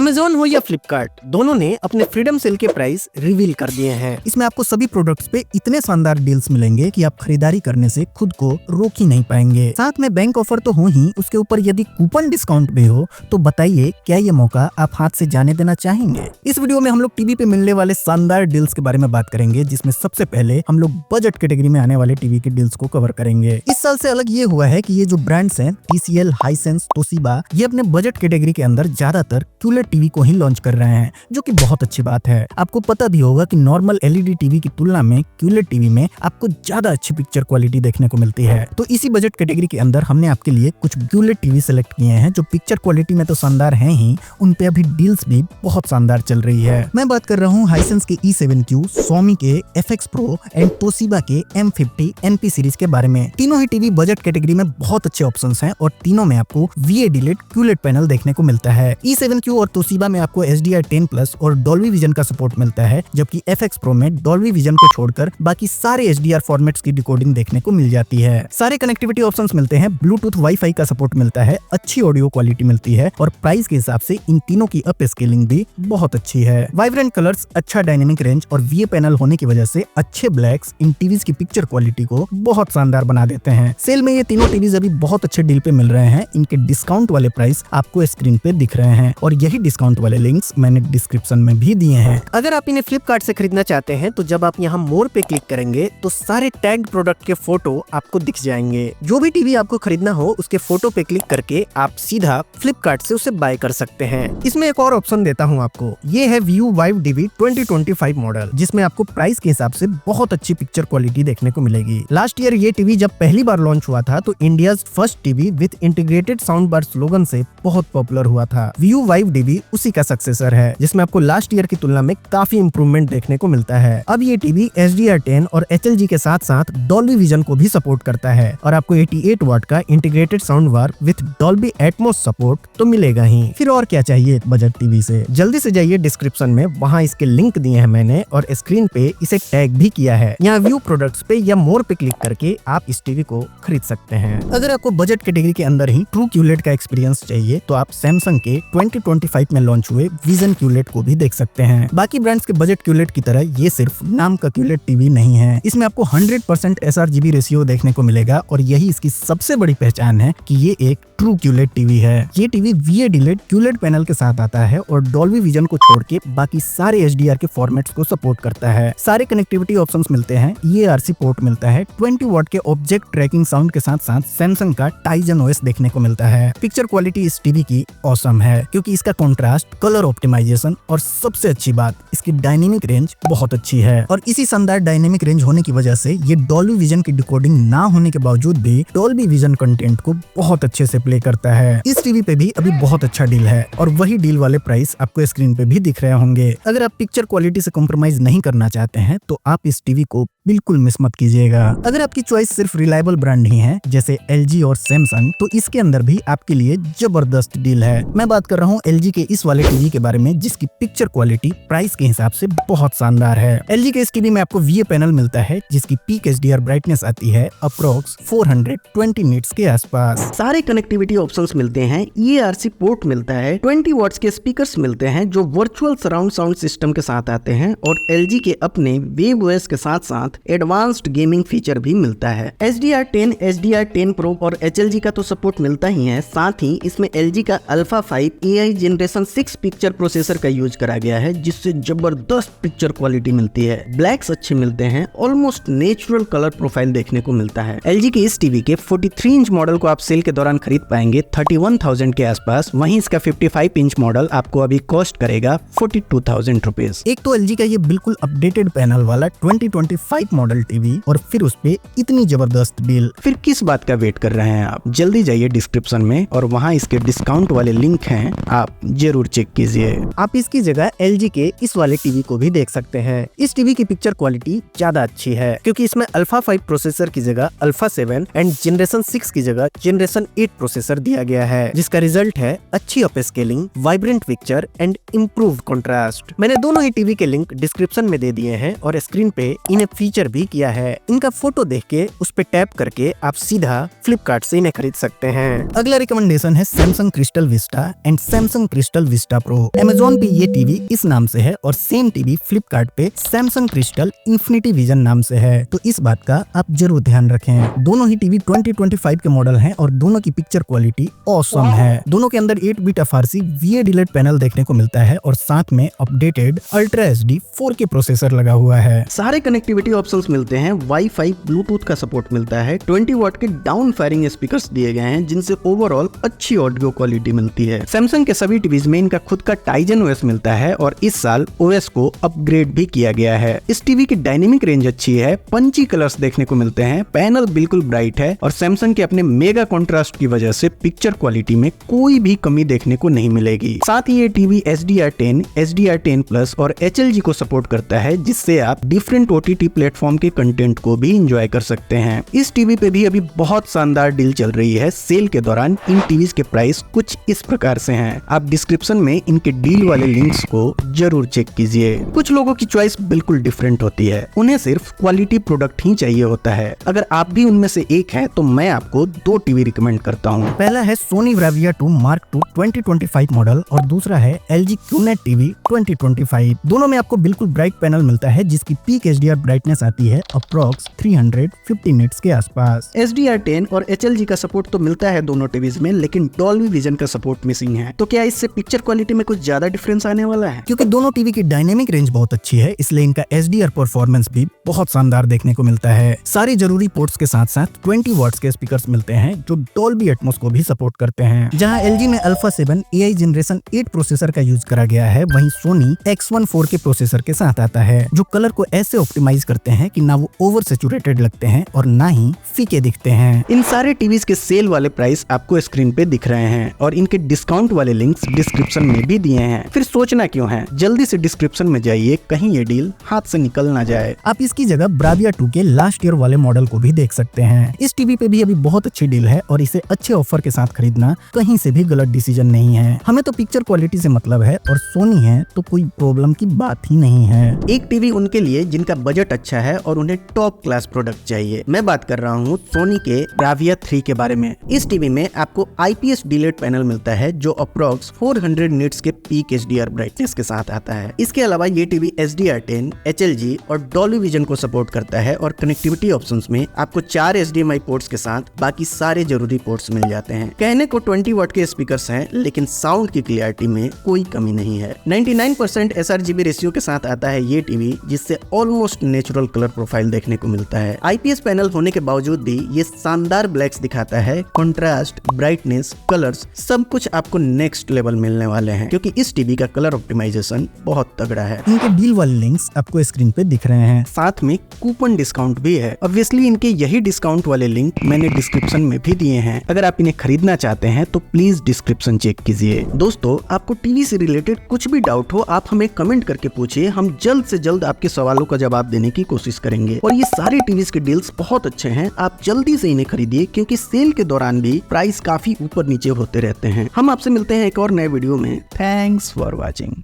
Amazon हो या फ्लिपकार्ट, दोनों ने अपने फ्रीडम सेल के प्राइस रिवील कर दिए हैं। इसमें आपको सभी प्रोडक्ट्स पे इतने शानदार डील्स मिलेंगे कि आप खरीदारी करने से खुद को रोक ही नहीं पाएंगे। साथ में बैंक ऑफर तो हो ही, उसके ऊपर यदि कूपन डिस्काउंट भी हो तो बताइए क्या ये मौका आप हाथ से जाने देना चाहेंगे। इस वीडियो में हम लोग टीवी पे मिलने वाले शानदार डील्स के बारे में बात करेंगे, जिसमें सबसे पहले हम लोग बजट कैटेगरी में आने वाले टीवी के डील्स को कवर करेंगे। इस साल से अलग ये हुआ है कि ये जो ब्रांड्स हैं TCL, हाइसेंस, तोशिबा, ये अपने बजट कैटेगरी के अंदर ज्यादातर QLED टीवी को ही लॉन्च कर रहे हैं, जो कि बहुत अच्छी बात है। आपको पता भी होगा कि नॉर्मल LED टीवी की तुलना में QLED टीवी में आपको ज्यादा अच्छी पिक्चर क्वालिटी देखने को मिलती है। तो इसी बजट कैटेगरी के अंदर हमने आपके लिए कुछ QLED टीवी सेलेक्ट किए हैं, जो पिक्चर क्वालिटी में तो शानदार हैं ही, उन पे अभी डील्स भी बहुत शानदार चल रही है। मैं बात कर रहा हूँ हाइसेंस के E7Q, सोमी के FX Pro एंड तोशिबा के M50 NP सीरीज के बारे में। तीनों ही टीवी बजट कैटेगरी में बहुत अच्छे ऑप्शंस हैं और तीनों में आपको VA LED QLED पैनल देखने को मिलता है। E7Q और तोशिबा में आपको HDR10+ और डॉल्बी विजन का सपोर्ट मिलता है, जबकि FX Pro में डॉल्बी विजन को छोड़कर बाकी सारे HDR फॉर्मेट्स की डिकोडिंग देखने को मिल जाती है। सारे कनेक्टिविटी ऑप्शंस मिलते हैं, ब्लूटूथ वाईफाई का सपोर्ट मिलता है, अच्छी ऑडियो क्वालिटी मिलती है और प्राइस के हिसाब से इन तीनों की अप स्केलिंग भी बहुत अच्छी है। वाइब्रेंट कलर्स, अच्छा डायनेमिक रेंज और VA पैनल होने की वजह से अच्छे ब्लैक्स इन टीवीज की पिक्चर क्वालिटी को बहुत शानदार बना देते हैं। सेल में ये तीनों टीवीज अभी बहुत अच्छे डील पे मिल रहे हैं। इनके डिस्काउंट वाले प्राइस आपको स्क्रीन पे दिख रहे हैं और यही डिस्काउंट वाले लिंक्स मैंने डिस्क्रिप्शन में भी दिए हैं। अगर आप इन्हें फ्लिपकार्ट से खरीदना चाहते हैं तो जब आप यहाँ मोर पे क्लिक करेंगे तो सारे टैग प्रोडक्ट के फोटो आपको दिख जाएंगे। जो भी टीवी आपको खरीदना हो उसके फोटो पे क्लिक करके आप सीधा फ्लिपकार्ट से उसे बाय कर सकते हैं। इसमें एक और ऑप्शन देता हूँ आपको, ये है View Vive DV 2025 मॉडल, जिसमें आपको प्राइस के हिसाब से बहुत अच्छी पिक्चर क्वालिटी देखने को मिलेगी। लास्ट ईयर ये टीवी जब पहली बार लॉन्च हुआ था तो India's first TV with integrated sound bar slogan से बहुत पॉपुलर हुआ था। View Vive DV उसी का सक्सेसर है, जिसमें आपको लास्ट ईयर की तुलना में काफी इंप्रूवमेंट देखने को मिलता है। अब ये टीवी HDR10 और HLG के साथ साथ डॉल्बी विजन को भी सपोर्ट करता है और आपको 88 वाट का integrated sound bar with Dolby Atmos support तो मिलेगा ही। फिर और क्या चाहिए एक बजट टीवी से। जल्दी से जाइए डिस्क्रिप्शन में, वहाँ इसके लिंक दिए हैं मैंने और स्क्रीन पे इसे टैग भी किया है। यहाँ व्यू प्रोडक्ट्स पे या मोर पे क्लिक करके आप इस टीवी को खरीद सकते हैं। अगर आपको बजट कैटेगरी के अंदर ही ट्रू QLED का एक्सपीरियंस चाहिए तो आप सैमसंग के 2025 में लॉन्च हुए विजन QLED को भी देख सकते हैं। बाकी ब्रांड्स के बजट QLED की तरह ये सिर्फ नाम का QLED टीवी नहीं है। इसमें आपको 100% sRGB रेशियो देखने को मिलेगा और यही इसकी सबसे बड़ी पहचान है कि ये एक ट्रू QLED टीवी है। ये TV VA LED QLED panel के साथ आता है और डॉल्बी विजन को छोड़ के बाकी सारे HDR के फॉर्मेट्स को सपोर्ट करता है। सारे कनेक्टिविटी ऑप्शंस मिलते हैं, EARC पोर्ट मिलता है, 20 वाट के ऑब्जेक्ट ट्रैकिंग साउंड के साथ साथ सैमसंग का टाइजन OS देखने को मिलता है। पिक्चर क्वालिटी इस टीवी की ऑसम है, क्योंकि इसका कॉन्ट्रास्ट, कलर ऑप्टिमाइजेशन और सबसे अच्छी बात इसकी डायनेमिक रेंज बहुत अच्छी है। और इसी शानदार डायनेमिक रेंज होने की वजह से ये डॉल्बी विजन की डिकोडिंग ना होने के बावजूद भी डॉल्बी विजन कंटेंट को बहुत अच्छे से प्ले करता है। इस टीवी पे भी अभी बहुत अच्छा डील है और वही डील वाले प्राइस आपको स्क्रीन पे भी दिख रहे होंगे। अगर आप पिक्चर क्वालिटी से कॉम्प्रोमाइज नहीं करना चाहते हैं तो आप इस टीवी को बिल्कुल मिस मत कीजिएगा। अगर आपकी चॉइस सिर्फ रिलायबल ब्रांड ही है जैसे LG और सैमसंग, तो इसके अंदर भी आपके लिए जबरदस्त डील है। मैं बात कर रहा हूँ LG के इस वाले टीवी के बारे में, जिसकी पिक्चर क्वालिटी प्राइस के हिसाब से बहुत शानदार है। LG के इस टीवी में आपको VA पैनल मिलता है, जिसकी पीक HDR ब्राइटनेस आती है अप्रोक्स 420 निट्स के आसपास। सारे कनेक्टिविटी ऑप्शंस मिलते हैं, EARC पोर्ट मिलता है, 20 वॉट्स के स्पीकर्स मिलते हैं जो वर्चुअल सराउंड साउंड सिस्टम के साथ आते हैं और LG के अपने वेब OS के साथ साथ एडवांस्ड गेमिंग फीचर भी मिलता है। HDR10, HDR10 Pro और HLG का तो सपोर्ट मिलता ही है, साथ ही इसमें LG का Alpha 5 AI Generation 6 picture processor का यूज करा गया है, जिससे जबरदस्त पिक्चर क्वालिटी मिलती है। ब्लैक्स अच्छे मिलते हैं, ऑलमोस्ट नेचुरल कलर प्रोफाइल देखने को मिलता है। LG के इस टीवी के 43 इंच मॉडल को आप सेल के दौरान खरीद पाएंगे 31,000 के आसपास, वहीं इसका 55 इंच मॉडल आपको अभी कॉस्ट करेगा 42,000 रुपीज। एक तो LG का ये बिल्कुल अपडेटेड पैनल वाला 2025 मॉडल टीवी और फिर उस पे इतनी जबरदस्त डील। फिर किस बात का वेट कर रहे हैं आप? जल्दी जाइए डिस्क्रिप्शन में और वहाँ इसके डिस्काउंट वाले लिंक हैं, आप जरूर चेक कीजिए। आप इसकी जगह LG के इस वाले टीवी को भी देख सकते हैं। इस टीवी की पिक्चर क्वालिटी ज्यादा अच्छी है, क्योंकि इसमें Alpha 5 प्रोसेसर की जगह Alpha 7 एंड Generation 6 की जगह Generation 8 प्रोसेसर दिया गया है, जिसका रिजल्ट है अच्छी upscaling, vibrant picture and improved contrast. मैंने दोनों ही टीवी के लिंक डिस्क्रिप्शन में दे दिए हैं और स्क्रीन पे इन्हें फीचर भी किया है। इनका फोटो देख के उस पे टैप करके आप सीधा फ्लिपकार्ट से इन्हें खरीद सकते हैं। अगला रिकमेंडेशन है Samsung crystal Vista and Samsung crystal crystal Vista pro. Amazon पे ये टीवी इस नाम से है और सेम टीवी फ्लिपकार्ट पे सैमसंग क्रिस्टल इन्फिनिटी विजन नाम से है, तो इस बात का आप जरूर ध्यान रखें। दोनों ही टीवी 2025 के मॉडल हैं और दोनों की पिक्चर क्वालिटी ऑसम है। दोनों के अंदर 8 बिट FRC VA डिलेट पैनल देखने को मिलता है और साथ में updated ultra HD 4K processor लगा हुआ है। सारे कनेक्टिविटी ऑप्शंस मिलते हैं, वाईफाई ब्लूटूथ का सपोर्ट मिलता है, 20 वॉट के डाउन फायरिंग स्पीकर्स दिए गए हैं जिनसे ओवरऑल अच्छी ऑडियो क्वालिटी मिलती है। सैमसंग के सभी टीवीज में इनका खुद का टाइजन OS मिलता है और इस साल OS को अपग्रेड भी किया गया है। इस टीवी की डायनेमिक रेंज अच्छी है, पंची कलर्स देखने को मिलते हैं, पैनल बिल्कुल ब्राइट है और सैमसंग के अपने मेगा कॉन्ट्रास्ट की वजह से पिक्चर क्वालिटी में कोई भी कमी देखने को नहीं मिलेगी। साथ ही ये टीवी HDR10, HDR10+ और HLG को सपोर्ट करता है, जिससे आप डिफरेंट OTT प्लेटफॉर्म के कंटेंट को भी एंजॉय कर सकते हैं। इस टीवी पे भी अभी बहुत शानदार डील चल रही है। सेल के दौरान इन टीवीज के प्राइस कुछ इस प्रकार से हैं। आप डिस्क्रिप्शन में इनके डील वाले लिंक्स को जरूर चेक कीजिए। कुछ लोगों की चॉइस बिल्कुल डिफरेंट होती है, उन्हें सिर्फ क्वालिटी प्रोडक्ट ही चाहिए होता है। अगर आप भी उनमें से एक हैं तो मैं आपको 2 टीवी रिकमेंड करता हूँ। पहला है Sony Bravia 2 Mark II 2025 model और दूसरा है LG QNET TV 2025। दोनों में आपको बिल्कुल ब्राइट पैनल मिलता है जिसकी पीक HDR ब्राइटनेस आती है अप्रॉक्स 350 निट्स के आसपास। HDR10 और HLG का सपोर्ट तो मिलता है दोनों टीवीज में, लेकिन डॉल्बी विजन का सपोर्ट मिसिंग है। तो क्या इससे पिक्चर क्वालिटी में कुछ ज्यादा डिफरेंस आने वाला है? क्योंकि दोनों टीवी की डायनेमिक रेंज बहुत अच्छी है, इसलिए इनका HDR परफॉर्मेंस भी बहुत शानदार देखने को मिलता है। सारी जरूरी पोर्ट्स के साथ साथ 20 वॉट्स के स्पीकर्स मिलते हैं जो डॉल्बी एटमॉस को भी सपोर्ट करते हैं। जहां LG में Alpha 7 AI जनरेशन 8 प्रोसेसर का यूज करा गया है, वहीं सोनी X1 4K प्रोसेसर के साथ आता है जो कलर को ऐसे ऑप्टिमाइज करते हैं कि ना वो ओवर सैचुरेटेड लगते हैं और ना ही फीके दिखते हैं। इन सारे टीवीज के सेल वाले प्राइस आपको स्क्रीन पे दिख रहे हैं और इनके डिस्काउंट वाले लिंक्स डिस्क्रिप्शन में भी दिए हैं। फिर सोचना क्यों है, जल्दी से डिस्क्रिप्शन में जाइए, कहीं ये डील हाथ से निकल ना जाए। आप इसकी जगह ब्राविया 2 के लास्ट ईयर वाले मॉडल को भी देख सकते हैं। इस टीवी पे भी अभी बहुत अच्छी डील है और इसे अच्छे ऑफर के साथ खरीदना कहीं से भी गलत डिसीजन नहीं है। हमें तो पिक्चर क्वालिटी से मतलब है और सोनी है तो कोई प्रॉब्लम की बात ही नहीं है। एक टीवी उनके लिए जिनका बजट अच्छा है और उन्हें टॉप क्लास प्रोडक्ट चाहिए। मैं बात कर रहा हूँ सोनी के ब्राविया 3 के बारे में। इस टीवी में आपको IPS डिलेट पैनल मिलता है जो अप्रॉक्स 400 निट्स के पीक HDR ब्राइटनेस के साथ आता है। इसके अलावा ये टीवी HDR10, HLG और डॉल्बी विजन को सपोर्ट करता है और कनेक्टिविटी ऑप्शंस में आपको 4 HDMI पोर्ट्स के साथ बाकी सारे जरूरी पोर्ट्स मिल जाते हैं। कहने को 20 वॉट के स्पीकर्स हैं, लेकिन साउंड की क्लियरिटी में कोई कमी नहीं है। 99% sRGB रेशियो के साथ आता है ये टीवी, जिससे ऑलमोस्ट नेचुरल कलर प्रोफाइल देखने को मिलता है। IPS पैनल होने के बावजूद भी ये शानदार ब्लैक्स दिखाता है। कॉन्ट्रास्ट, ब्राइटनेस, कलर्स सब कुछ आपको नेक्स्ट लेवल मिलने वाले हैं, क्योंकि इस टीवी का कलर ऑप्टिमाइजेशन बहुत तगड़ा है। इनके डील वाले लिंक्स आपको स्क्रीन पे दिख रहे हैं, साथ में कूपन डिस्काउंट भी है। ऑब्वियसली इनके यही डिस्काउंट वाले लिंक मैंने डिस्क्रिप्शन में भी दिए हैं। अगर आप इन्हें खरीदना चाहते हैं तो प्लीज डिस्क्रिप्शन चेक कीजिए। दोस्तों, आपको टीवी से रिलेटेड कुछ भी डाउट हो आप हमें कमेंट करके पूछिए, हम जल्द से जल्द आपके सवालों का जवाब देने की कोशिश करेंगे। और ये सारे टीवीज के डील्स बहुत अच्छे हैं, आप जल्दी से इन्हें खरीदिए, क्योंकि सेल के दौरान भी प्राइस काफी ऊपर नीचे होते रहते हैं। हम आपसे मिलते हैं एक और नए वीडियो में। Thanks for watching.